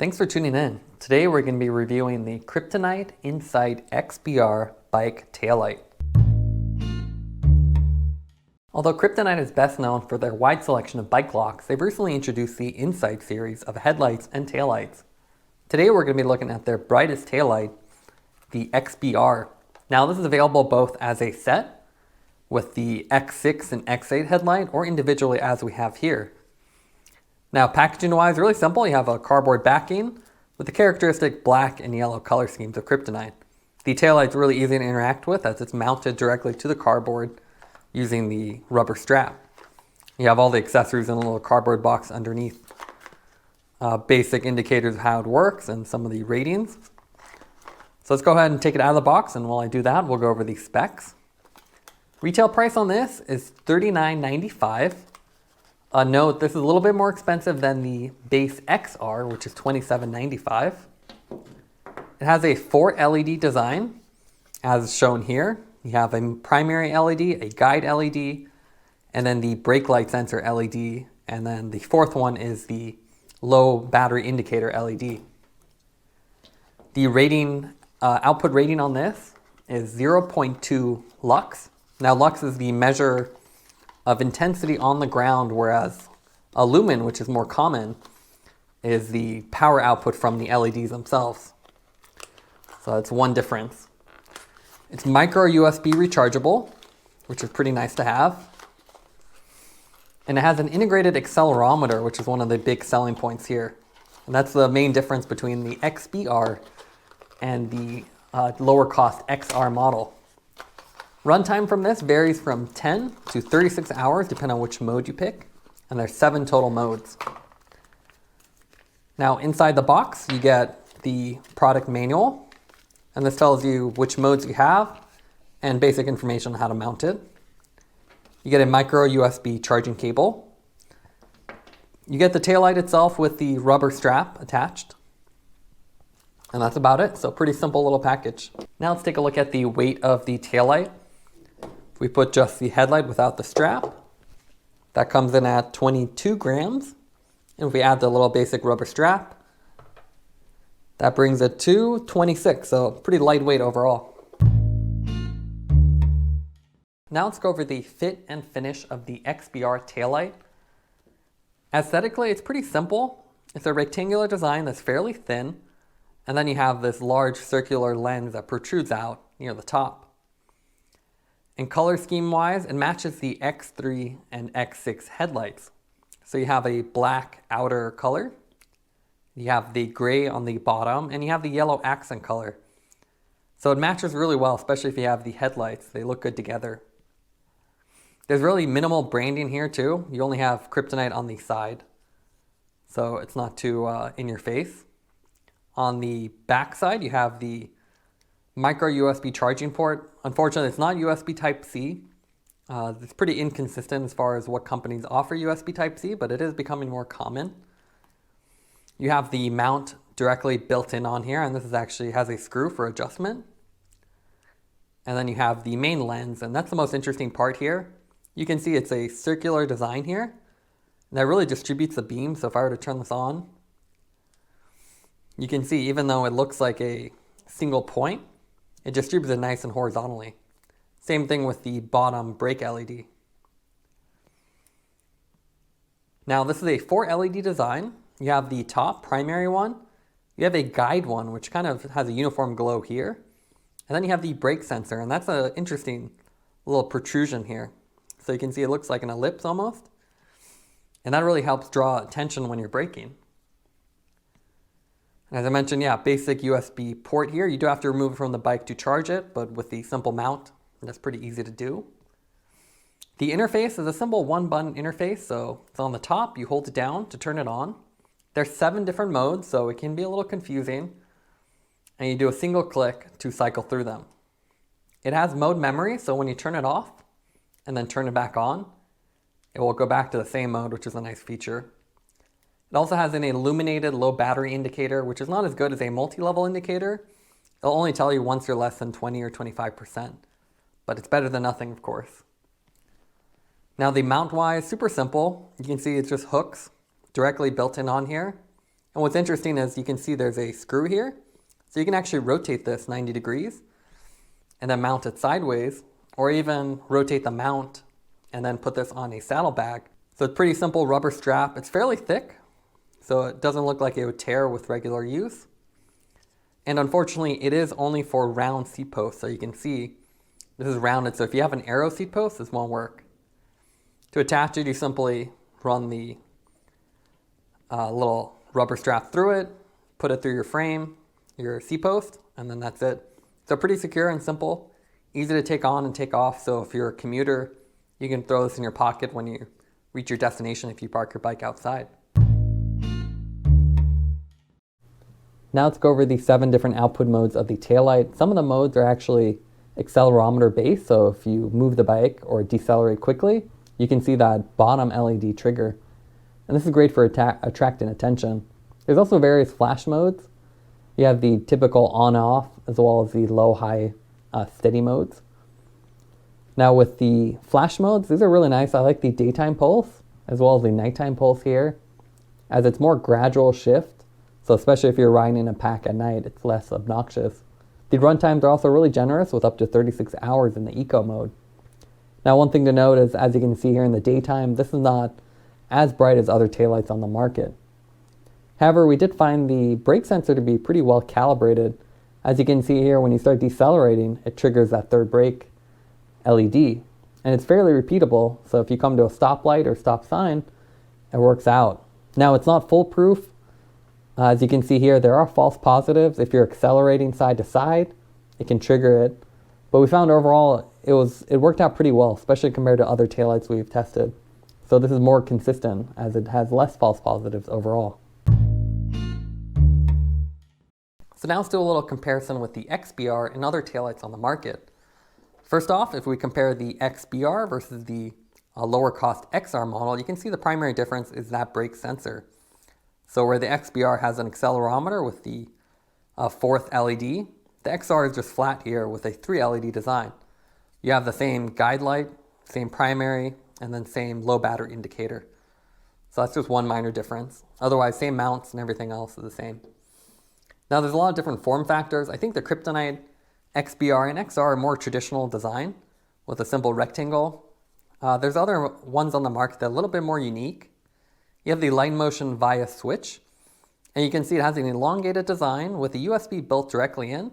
Thanks for tuning in. Today we're going to be reviewing the Kryptonite Insight XBR bike taillight. Although Kryptonite is best known for their wide selection of bike locks, they've recently introduced the Insight series of headlights and taillights. Today we're going to be looking at their brightest taillight, the XBR. Now this is available both as a set with the X6 and X8 headlight or individually as we have here. Now packaging wise, really simple. You have a cardboard backing with the characteristic black and yellow color schemes of Kryptonite. The taillight's really easy to interact with as it's mounted directly to the cardboard using the rubber strap. You have all the accessories in a little cardboard box underneath. Basic indicators of how it works and some of the ratings. So let's go ahead and take it out of the box, and while I do that, we'll go over the specs. Retail price on this is $39.95. Note, this is a little bit more expensive than the base XR, which is $27.95. It has a 4 LED design, as shown here. You have a primary LED, a guide LED, and then the brake light sensor LED, and then the fourth one is the low battery indicator LED. The rating, output rating on this is 0.2 lux. Now lux is the measure of intensity on the ground, whereas a lumen, which is more common, is the power output from the LEDs themselves. So that's one difference. It's micro USB rechargeable, which is pretty nice to have. And it has an integrated accelerometer, which is one of the big selling points here. And that's the main difference between the XBR and the lower cost XR model. Runtime from this varies from 10 to 36 hours, depending on which mode you pick, and there's 7 total modes. Now inside the box, you get the product manual, and this tells you which modes you have and basic information on how to mount it. You get a micro USB charging cable. You get the taillight itself with the rubber strap attached. And that's about it, so pretty simple little package. Now let's take a look at the weight of the taillight. We put just the headlight without the strap. That comes in at 22 grams. And if we add the little basic rubber strap, that brings it to 26, so pretty lightweight overall. Now let's go over the fit and finish of the XBR taillight. Aesthetically, it's pretty simple. It's a rectangular design that's fairly thin, and then you have this large circular lens that protrudes out near the top. And color scheme wise, it matches the X3 and X6 headlights. So you have a black outer color, you have the gray on the bottom, and you have the yellow accent color. So it matches really well, especially if you have the headlights. They look good together. There's really minimal branding here too. You only have Kryptonite on the side, so it's not too in your face. On the back side, you have the micro USB charging port. Unfortunately, it's not USB Type-C. It's pretty inconsistent as far as what companies offer USB Type-C, but it is becoming more common. You have the mount directly built in on here, and this is actually has a screw for adjustment. And then you have the main lens, and that's the most interesting part here. You can see it's a circular design here, and that really distributes the beam. So if I were to turn this on, you can see even though it looks like a single point, it distributes it nice and horizontally. Same thing with the bottom brake LED. Now this is a 4 LED design. You have the top primary one. You have a guide one, which kind of has a uniform glow here. And then you have the brake sensor, and that's an interesting little protrusion here. So you can see it looks like an ellipse almost. And that really helps draw attention when you're braking. As I mentioned, yeah, basic USB port here. You do have to remove it from the bike to charge it, but with the simple mount, that's pretty easy to do. The interface is a simple one-button interface, so it's on the top. You hold it down to turn it on. There's 7 different modes, so it can be a little confusing. And you do a single click to cycle through them. It has mode memory, so when you turn it off and then turn it back on, it will go back to the same mode, which is a nice feature. It also has an illuminated low battery indicator, which is not as good as a multi-level indicator. It'll only tell you once you're less than 20 or 25%, but it's better than nothing, of course. Now the mount-wise, super simple. You can see it's just hooks directly built in on here. And what's interesting is you can see there's a screw here. So you can actually rotate this 90 degrees and then mount it sideways, or even rotate the mount and then put this on a saddlebag. So it's pretty simple rubber strap. It's fairly thick, so it doesn't look like it would tear with regular use. And unfortunately, it is only for round seat posts. So you can see this is rounded. So if you have an arrow seat post, this won't work. To attach it, you simply run the little rubber strap through it, put it through your frame, your seat post, and then that's it. So pretty secure and simple, easy to take on and take off. So if you're a commuter, you can throw this in your pocket when you reach your destination if you park your bike outside. Now let's go over the 7 different output modes of the taillight. Some of the modes are actually accelerometer based, so if you move the bike or decelerate quickly, you can see that bottom LED trigger. And this is great for attracting attention. There's also various flash modes. You have the typical on-off as well as the low-high steady modes. Now with the flash modes, these are really nice. I like the daytime pulse as well as the nighttime pulse here, as it's more gradual shift. So especially if you're riding in a pack at night, it's less obnoxious. The run times are also really generous with up to 36 hours in the eco mode. Now one thing to note is, as you can see here in the daytime, this is not as bright as other taillights on the market. However, we did find the brake sensor to be pretty well calibrated. As you can see here, when you start decelerating, it triggers that third brake LED. And it's fairly repeatable, so if you come to a stoplight or stop sign, it works out. Now it's not foolproof. As you can see here, there are false positives. If you're accelerating side to side, it can trigger it. But we found overall it worked out pretty well, especially compared to other taillights we've tested. So this is more consistent as it has less false positives overall. So now let's do a little comparison with the XBR and other taillights on the market. First off, if we compare the XBR versus the lower cost XR model, you can see the primary difference is that brake sensor. So where the XBR has an accelerometer with the 4th LED, the XR is just flat here with a 3 LED design. You have the same guide light, same primary, and then same low battery indicator. So that's just one minor difference. Otherwise, same mounts and everything else is the same. Now there's a lot of different form factors. I think the Kryptonite XBR and XR are more traditional design with a simple rectangle. There's other ones on the market that are a little bit more unique. You have the Light Motion VIA switch, and you can see it has an elongated design with a USB built directly in.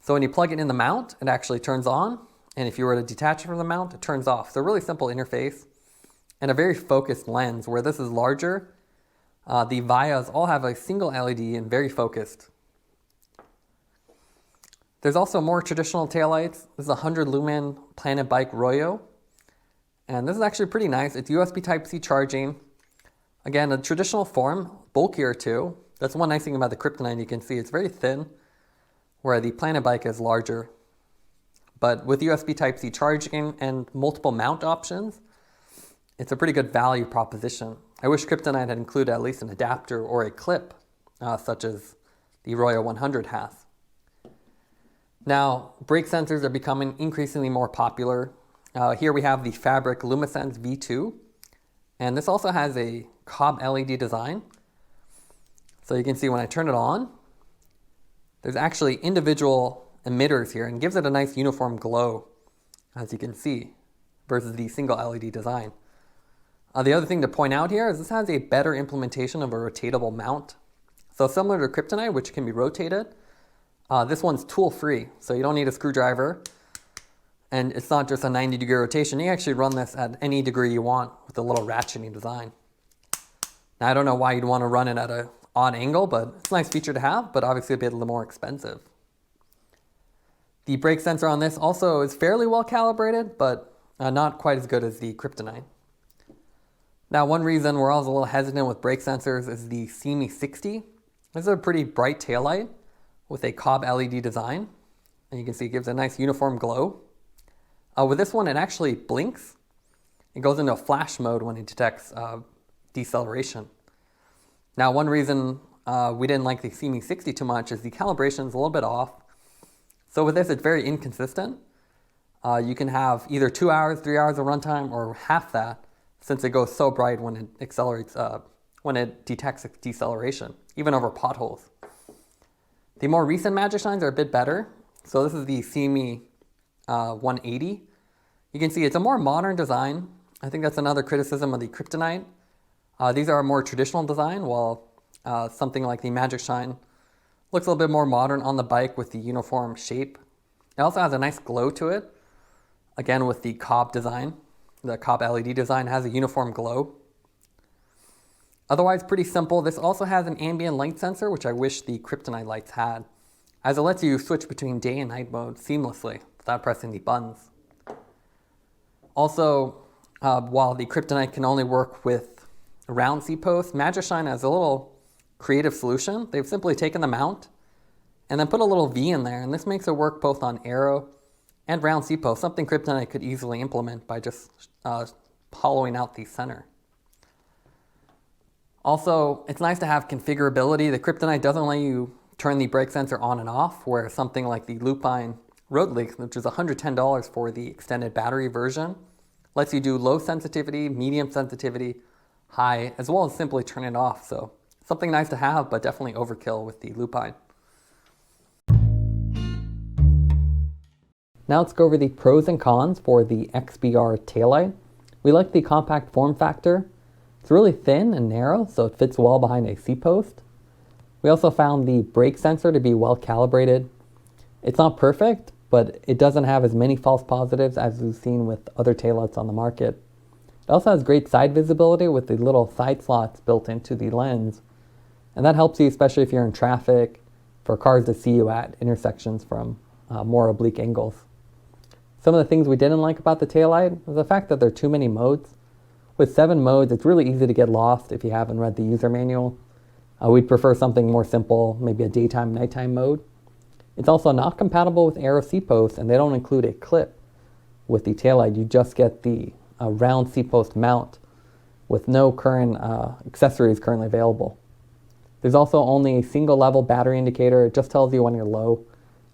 So when you plug it in the mount, it actually turns on, and if you were to detach it from the mount, it turns off. So a really simple interface and a very focused lens, where this is larger. The VIAs all have a single LED and very focused. There's also more traditional taillights. This is a 100 lumen Planet Bike Royo, and this is actually pretty nice. It's USB Type-C charging. Again, a traditional form, bulkier too. That's one nice thing about the Kryptonite. You can see it's very thin, where the Planet Bike is larger. But with USB Type-C charging and multiple mount options, it's a pretty good value proposition. I wish Kryptonite had included at least an adapter or a clip, such as the Royo 100 has. Now, brake sensors are becoming increasingly more popular. Here we have the Fabric LumaSense V2, and this also has a Cob LED design. So you can see when I turn it on, there's actually individual emitters here and gives it a nice uniform glow, as you can see, versus the single LED design. The other thing to point out here is this has a better implementation of a rotatable mount. So similar to Kryptonite, which can be rotated, this one's tool-free, so you don't need a screwdriver, and it's not just a 90-degree rotation. You actually run this at any degree you want with a little ratcheting design. Now, I don't know why you'd want to run it at an odd angle, but it's a nice feature to have, but obviously a bit more expensive. The brake sensor on this also is fairly well calibrated, but not quite as good as the Kryptonite. Now, one reason we're always a little hesitant with brake sensors is the CME 60. This is a pretty bright taillight with a Cob LED design, and you can see it gives a nice uniform glow. With this one, it actually blinks. It goes into a flash mode when it detects deceleration. Now, one reason we didn't like the CME 60 too much is the calibration is a little bit off. So with this, it's very inconsistent. You can have either 2 hours, 3 hours of runtime, or half that, since it goes so bright when it accelerates when it detects deceleration, even over potholes. The more recent Magic Shines are a bit better. So this is the CME 180. You can see it's a more modern design. I think that's another criticism of the Kryptonite. These are a more traditional design, while something like the Magic Shine looks a little bit more modern on the bike with the uniform shape. It also has a nice glow to it. Again, with the Cobb design. The Cobb LED design has a uniform glow. Otherwise, pretty simple. This also has an ambient light sensor, which I wish the Kryptonite lights had, as it lets you switch between day and night mode seamlessly without pressing the buttons. Also, while the Kryptonite can only work with round seat posts, Magic Shine has a little creative solution. They've simply taken the mount and then put a little V in there, and this makes it work both on aero and round seat posts, something Kryptonite could easily implement by just hollowing out the center. Also, it's nice to have configurability. The Kryptonite doesn't let you turn the brake sensor on and off, where something like the Lupine Road Leak, which is $110 for the extended battery version, lets you do low sensitivity, medium sensitivity, high, as well as simply turn it off. So something nice to have, but definitely overkill with the Lupine. Now let's go over the pros and cons for the XBR taillight. We like the compact form factor. It's really thin and narrow, so it fits well behind a seat post. We also found the brake sensor to be well calibrated. It's not perfect, but it doesn't have as many false positives as we've seen with other taillights on the market. It also has great side visibility with the little side slots built into the lens. And that helps you, especially if you're in traffic, for cars to see you at intersections from more oblique angles. Some of the things we didn't like about the taillight was the fact that there are too many modes. With 7 modes, it's really easy to get lost if you haven't read the user manual. We'd prefer something more simple, maybe a daytime, nighttime mode. It's also not compatible with aero seat posts, and they don't include a clip with the taillight. You just get the round seat post mount with no current accessories currently available. There's also only a single level battery indicator. It just tells you when you're low.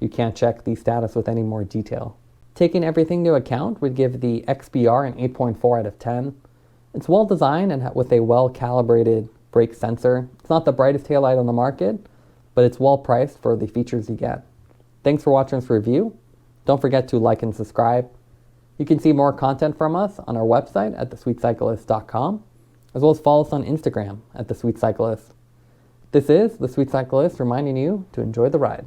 You can't check the status with any more detail. Taking everything into account, we'd give the XBR an 8.4 out of 10. It's well designed and with a well calibrated brake sensor. It's not the brightest taillight on the market, but it's well priced for the features you get. Thanks for watching this review. Don't forget to like and subscribe. You can see more content from us on our website at thesweetcyclist.com, as well as follow us on Instagram at thesweetcyclist. This is The Sweet Cyclist reminding you to enjoy the ride.